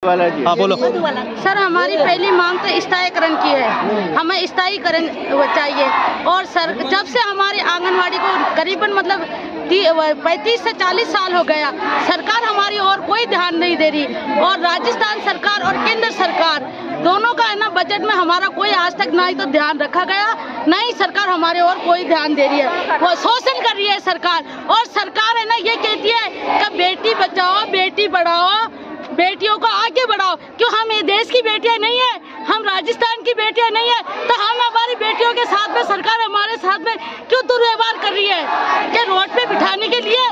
हाँ बोलो। सर हमारी पहली मांग तो स्थायीकरण की है, हमें स्थायीकरण चाहिए। और सर जब से हमारी आंगनवाड़ी को करीबन मतलब 35 से 40 साल हो गया, सरकार हमारी और कोई ध्यान नहीं दे रही। और राजस्थान सरकार और केंद्र सरकार दोनों का है ना, बजट में हमारा कोई आज तक ना ही तो ध्यान रखा गया, ना ही सरकार हमारे और कोई ध्यान दे रही है। वो शोषण कर रही है सरकार। और सरकार है ना ये कहती है कि बेटी बचाओ बेटी बढ़ाओ, बेटियों को आगे बढ़ाओ। क्यों हम ये देश की बेटियां नहीं है, हम राजस्थान की बेटियां नहीं है, तो हम हमारी बेटियों के साथ में सरकार हमारे साथ में क्यों दुर्व्यवहार कर रही है कि रोड पे बिठाने के लिए।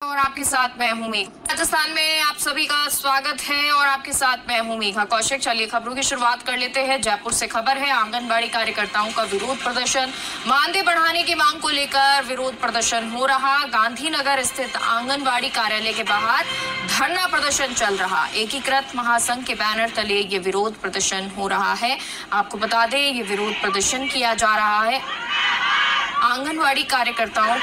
और आपके साथ मैं हूं मेघ। राजस्थान में आप सभी का स्वागत है और आपके साथ मैं हूं मेघा कौशिक। चलिए खबरों की शुरुआत कर लेते हैं। जयपुर से खबर है, आंगनबाड़ी कार्यकर्ताओं का विरोध प्रदर्शन। मानदेय बढ़ाने की मांग को लेकर विरोध प्रदर्शन हो रहा। गांधीनगर स्थित आंगनबाड़ी कार्यालय के बाहर धरना प्रदर्शन चल रहा। एकीकृत महासंघ के बैनर तले ये विरोध प्रदर्शन हो रहा है। आपको बता दें ये विरोध प्रदर्शन किया जा रहा है आंगनबाड़ी कार्यकर्ताओं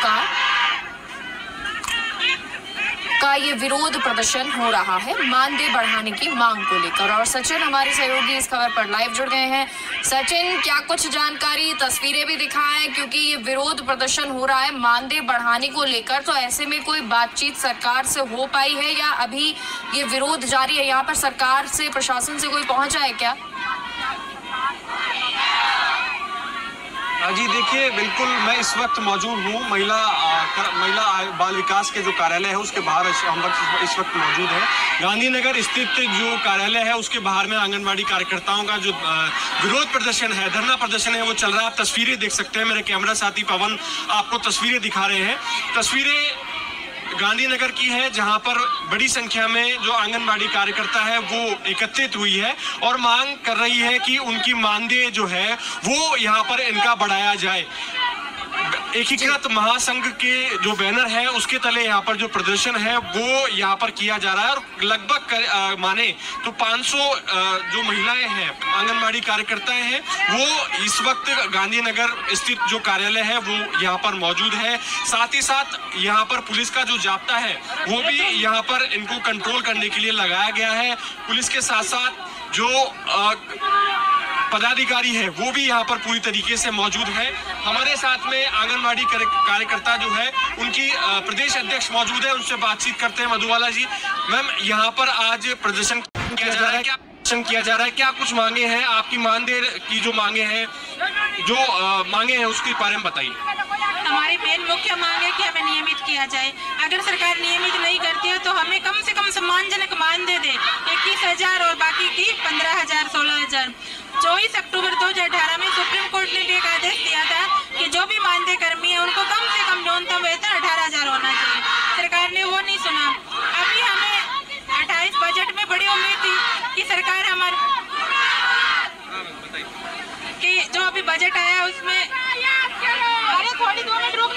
का ये विरोध प्रदर्शन हो रहा है मानदेय बढ़ाने की मांग को लेकर। और सचिन हमारे सहयोगी इस खबर पर लाइव जुड़ गए हैं। सचिन, क्या कुछ जानकारी, तस्वीरें भी दिखाएं, क्योंकि ये विरोध प्रदर्शन हो रहा है मानदेय बढ़ाने को लेकर, तो ऐसे में कोई बातचीत सरकार से हो पाई है या अभी ये विरोध जारी है? यहाँ पर सरकार से, प्रशासन से कोई पहुंचा है क्या? जी देखिए, बिल्कुल मैं इस वक्त मौजूद हूँ महिला बाल विकास के जो कार्यालय है उसके बाहर हम इस वक्त मौजूद है। गांधीनगर स्थित जो कार्यालय है उसके बाहर में आंगनबाड़ी कार्यकर्ताओं का जो विरोध प्रदर्शन है, धरना प्रदर्शन है, वो चल रहा है। आप तस्वीरें देख सकते हैं, मेरे कैमरा साथी पवन आपको तस्वीरें दिखा रहे हैं। तस्वीरें गांधीनगर की है, जहां पर बड़ी संख्या में जो आंगनबाड़ी कार्यकर्ता है वो एकत्रित हुई है और मांग कर रही है कि उनकी मानदेय जो है वो यहां पर इनका बढ़ाया जाए। एकीकृत महासंघ के जो बैनर है उसके तले यहाँ पर जो प्रदर्शन है वो यहाँ पर किया जा रहा है। और लगभग माने तो 500 जो महिलाएं हैं, आंगनबाड़ी कार्यकर्ताएं हैं, वो इस वक्त गांधीनगर स्थित जो कार्यालय है वो यहाँ पर मौजूद है। साथ ही साथ यहाँ पर पुलिस का जो जाब्ता है वो भी यहाँ पर इनको कंट्रोल करने के लिए लगाया गया है। पुलिस के साथ साथ जो पदाधिकारी है वो भी यहाँ पर पूरी तरीके से मौजूद है। हमारे साथ में आंगनबाड़ी कार्यकर्ता जो है उनकी प्रदेश अध्यक्ष मौजूद है, उनसे बातचीत करते हैं। मधुबाला जी, मैम, यहाँ पर आज प्रदर्शन किया जा रहा है, क्या प्रदर्शन किया जा रहा है, क्या कुछ मांगे हैं आपकी? मानदेय की जो मांगे हैं, मांगे हैं उसके बारे में बताइए। हमारी मेन मुख्य मांग है कि हमें नियमित किया जाए। अगर सरकार नियमित नहीं करती है तो हमें कम से कम सम्मानजनक मानदेय दे। 21,000 और बाकी की 15,000, 16,000। 24 अक्टूबर 2018 में सुप्रीम कोर्ट ने एक आदेश दिया था कि जो भी मानदेय कर्मी है उनको कम से कम न्यूनतम वेतन 18,000 होना चाहिए। सरकार ने वो नहीं सुना। अभी हमें 28 बजट में बड़ी उम्मीद थी कि सरकार कि जो अभी बजट आया उसमें थोड़ी 2 मिनट रुक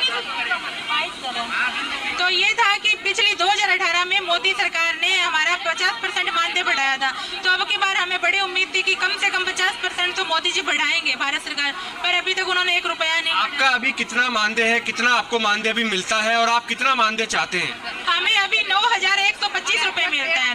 तो ये था कि पिछली 2018 में मोदी सरकार ने हमारा 50% मानदेय बढ़ाया था। तो अब की बार हमें बड़ी उम्मीद थी कि कम से कम 50% तो मोदी जी बढ़ाएंगे भारत सरकार, पर अभी तक उन्होंने 1 रुपया नहीं। आपका अभी कितना मानदेय है, कितना आपको मानदेय अभी मिलता है और आप कितना मानदेय चाहते हैं? हमें अभी 9,125 रुपए मिलता है।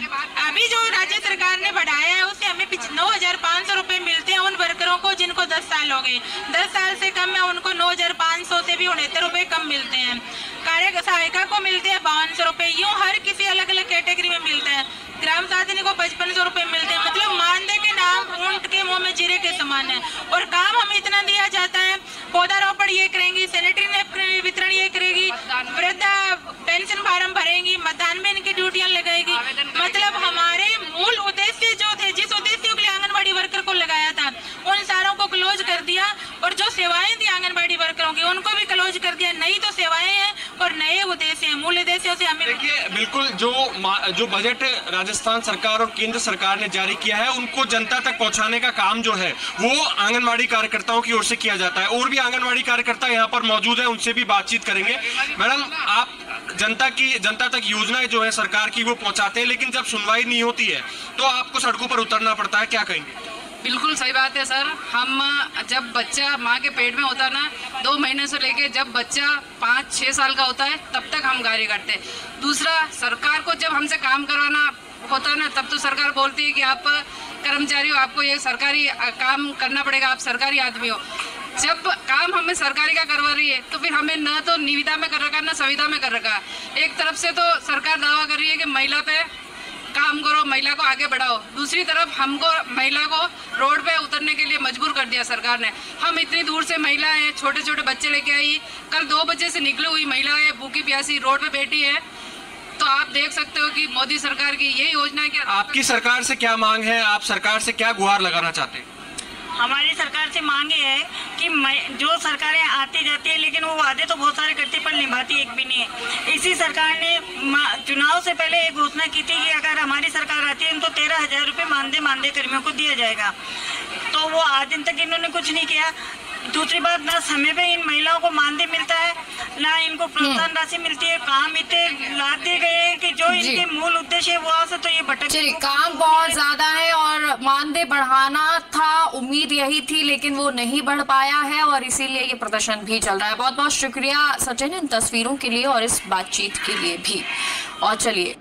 अभी जो राज्य सरकार ने बढ़ाया है उससे हमें 9,500 रुपए मिलते हैं उन वर्करों को जिनको 10 साल हो गए। 10 साल से कम है उनको 9,500 से भी 69 रुपए कम मिलते हैं। कार्य सहायिका को मिलते हैं 5200 रुपए। यूँ हर किसी अलग अलग कैटेगरी में मिलता है। ग्राम साधनी को 5500 रुपए मिलते हैं। मतलब मानदेय के नाम ऊंट के मुंह में जीरे के समान है। और काम हमें इतना दिया जाता है, पौधारोपण ये करेंगी, सैनिटरी नैपकिन वितरण ये करेगी, वृद्धा पेंशन फार्म भरेंगी, मतदान में इनकी ड्यूटियां लगाएगी। मतलब हमारे मूल उद्देश्य जो थे, जिस उद्देश्य के लिए आंगनबाड़ी वर्कर को लगाया था, उन सारों को क्लोज कर दिया। और जो सेवाएं थी आंगनबाड़ी वर्करों की उनको भी क्लोज कर दिया। नई तो सेवाएं हैं और नए उद्देश्य हैं। मूल उद्देश्यों से हमें देखिए, बिल्कुल जो बजट राजस्थान सरकार और केंद्र सरकार ने जारी किया है उनको जनता तक पहुंचाने का काम जो है वो आंगनबाड़ी कार्यकर्ताओं की ओर से किया जाता है। और भी आंगनबाड़ी कार्यकर्ता यहाँ पर मौजूद है, उनसे भी बातचीत करेंगे। मैडम, आप जनता तक योजनाएं जो है सरकार की वो पहुंचाते हैं, लेकिन जब सुनवाई नहीं होती है तो आपको सड़कों पर उतरना पड़ता है, क्या कहेंगे? बिल्कुल सही बात है सर। हम जब बच्चा माँ के पेट में होता ना 2 महीने से लेके जब बच्चा 5-6 साल का होता है तब तक हम कार्य करते हैं। दूसरा, सरकार को जब हमसे काम करवाना होता ना तब तो सरकार बोलती है कि आप कर्मचारी हो, आपको ये सरकारी काम करना पड़ेगा, आप सरकारी आदमी हो। जब काम हमें सरकारी का करवा रही है तो फिर हमें ना तो निविदा में कर रखा ना संविदा में कर रखा। एक तरफ से तो सरकार दावा कर रही है कि महिला पे काम करो, महिला को आगे बढ़ाओ, दूसरी तरफ हमको महिला को रोड पे उतरने के लिए मजबूर कर दिया सरकार ने। हम इतनी दूर से महिला है, छोटे छोटे बच्चे लेके आई, कल 2 बजे से निकली हुई महिला है, भूखी प्यासी रोड पे बैठी है। तो आप देख सकते हो कि मोदी सरकार की ये योजना है कि आपकी सरकार से क्या मांग है, आप सरकार से क्या गुहार लगाना चाहते हैं? हमारी सरकार से मांगे है कि जो सरकारें आती जाती है लेकिन वो वादे तो बहुत सारे करती पर निभाती एक भी नहीं है। इसी सरकार ने चुनाव से पहले एक घोषणा की थी कि अगर हमारी सरकार आती है तो 13,000 रुपये मानदेय कर्मियों को दिया जाएगा, तो वो आज दिन तक इन्होंने कुछ नहीं किया। दूसरी बात, ना समय पे इन महिलाओं को मानदेय मिलता है, ना इनको प्रोत्साहन राशि मिलती है। काम इतने लाद दिए गए हैं कि जो इनके मूल उद्देश्य है वो से तो ये भटक। चलिए, काम बहुत ज्यादा है और मानदेय बढ़ाना था, उम्मीद यही थी, लेकिन वो नहीं बढ़ पाया है और इसीलिए ये प्रदर्शन भी चल रहा है। बहुत बहुत शुक्रिया सचिन इन तस्वीरों के लिए और इस बातचीत के लिए भी। और चलिए